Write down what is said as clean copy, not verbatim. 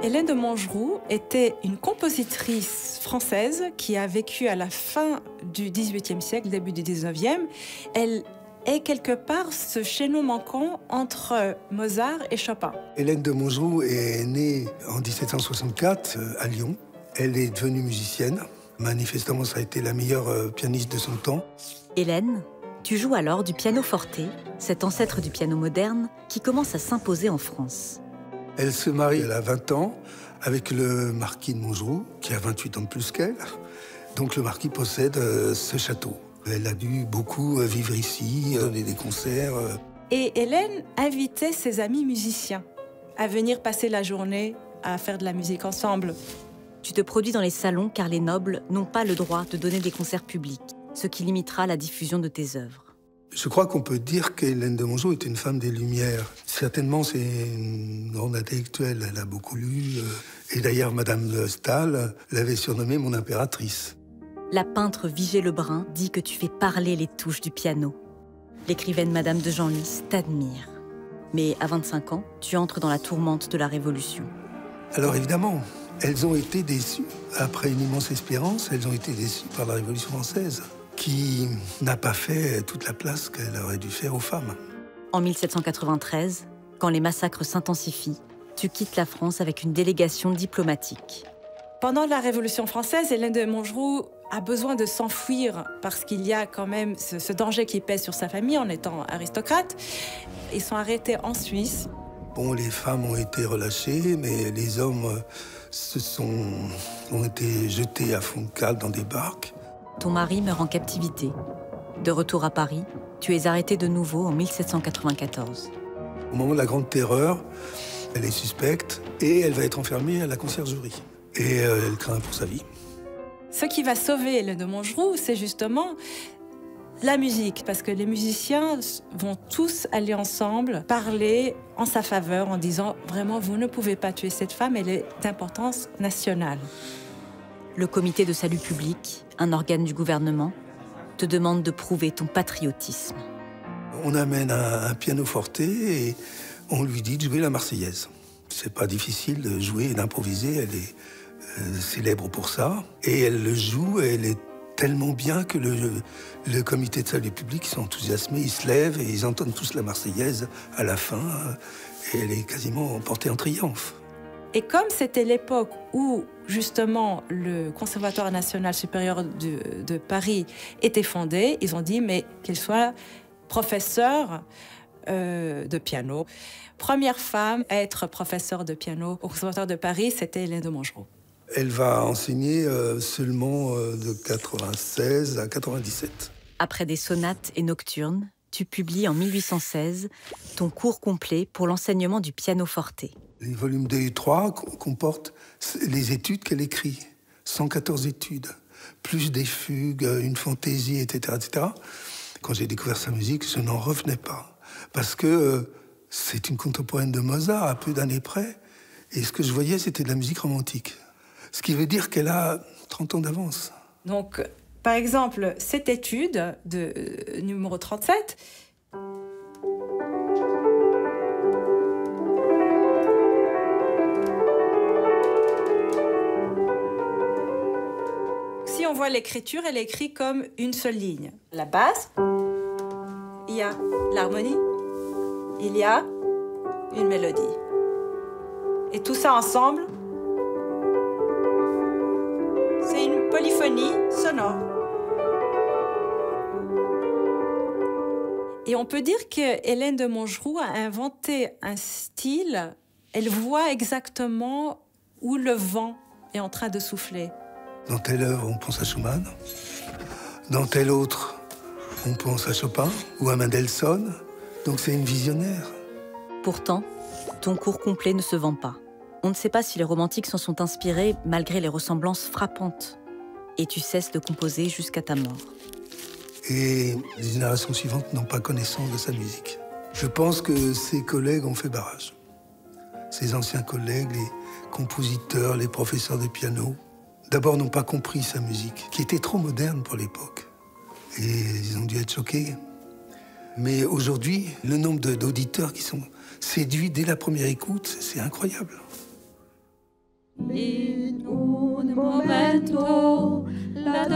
Hélène de Montgeroux était une compositrice française qui a vécu à la fin du XVIIIe siècle, début du XIXe. Elle est quelque part ce chaînon manquant entre Mozart et Chopin. Hélène de Montgeroux est née en 1764 à Lyon. Elle est devenue musicienne. Manifestement, ça a été la meilleure pianiste de son temps. Hélène, tu joues alors du pianoforte, cet ancêtre du piano moderne qui commence à s'imposer en France. Elle se marie, elle a 20 ans, avec le marquis de Montgeroux, qui a 28 ans de plus qu'elle. Donc le marquis possède ce château. Elle a dû beaucoup vivre ici, donner des concerts. Et Hélène invitait ses amis musiciens à venir passer la journée à faire de la musique ensemble. Tu te produis dans les salons car les nobles n'ont pas le droit de donner des concerts publics, ce qui limitera la diffusion de tes œuvres. Je crois qu'on peut dire qu'Hélène de Montgeroux est une femme des Lumières. Certainement, c'est une grande intellectuelle. Elle a beaucoup lu. Et d'ailleurs, Madame de Staël l'avait surnommée mon impératrice. La peintre Vigée Lebrun dit que tu fais parler les touches du piano. L'écrivaine Madame de Genlis t'admire. Mais à 25 ans, tu entres dans la tourmente de la Révolution. Alors évidemment, elles ont été déçues. Après une immense espérance, elles ont été déçues par la Révolution française, qui n'a pas fait toute la place qu'elle aurait dû faire aux femmes. En 1793, quand les massacres s'intensifient, tu quittes la France avec une délégation diplomatique. Pendant la Révolution française, Hélène de Montgeroux a besoin de s'enfuir parce qu'il y a quand même ce danger qui pèse sur sa famille en étant aristocrate. Ils sont arrêtés en Suisse. Bon, les femmes ont été relâchées, mais les hommes ont été jetés à fond de cale dans des barques. Ton mari meurt en captivité. De retour à Paris, tu es arrêté de nouveau en 1794. Au moment de la Grande Terreur, elle est suspecte et elle va être enfermée à la conciergerie. Et elle craint pour sa vie. Ce qui va sauver Hélène de Montgeroux, c'est justement la musique, parce que les musiciens vont tous aller ensemble parler en sa faveur en disant « Vraiment, vous ne pouvez pas tuer cette femme, elle est d'importance nationale ». Le comité de salut public, un organe du gouvernement, te demande de prouver ton patriotisme. On amène un pianoforte et on lui dit de jouer la Marseillaise. C'est pas difficile de jouer et d'improviser, elle est célèbre pour ça. Et elle le joue, et elle est tellement bien que le comité de salut public sont enthousiasmés, ils se lèvent et ils entendent tous la Marseillaise à la fin. Et elle est quasiment portée en triomphe. Et comme c'était l'époque où, justement, le Conservatoire national supérieur de Paris était fondé, ils ont dit, mais qu'elle soit professeure de piano. Première femme à être professeure de piano au Conservatoire de Paris, c'était Hélène de Montgeroux. Elle va enseigner seulement de 96 à 97. Après des sonates et nocturnes, tu publies en 1816 ton cours complet pour l'enseignement du pianoforte. Les volumes 2 et 3 comportent les études qu'elle écrit. 114 études, plus des fugues, une fantaisie, etc., etc. Quand j'ai découvert sa musique, je n'en revenais pas. Parce que c'est une contemporaine de Mozart, à peu d'années près. Et ce que je voyais, c'était de la musique romantique. Ce qui veut dire qu'elle a 30 ans d'avance. Donc, par exemple, cette étude de numéro 37... Si on voit l'écriture, elle est écrite comme une seule ligne. La basse, il y a l'harmonie, il y a une mélodie. Et tout ça ensemble, c'est une polyphonie sonore. Et on peut dire que Hélène de Montgeroux a inventé un style, elle voit exactement où le vent est en train de souffler. Dans telle œuvre, on pense à Schumann. Dans telle autre, on pense à Chopin ou à Mendelssohn. Donc c'est une visionnaire. Pourtant, ton cours complet ne se vend pas. On ne sait pas si les romantiques s'en sont inspirés malgré les ressemblances frappantes. Et tu cesses de composer jusqu'à ta mort. Et les générations suivantes n'ont pas connaissance de sa musique. Je pense que ses collègues ont fait barrage. Ses anciens collègues, les compositeurs, les professeurs de piano, d'abord n'ont pas compris sa musique, qui était trop moderne pour l'époque. Et ils ont dû être choqués. Mais aujourd'hui, le nombre d'auditeurs qui sont séduits dès la première écoute, c'est incroyable. In un momento la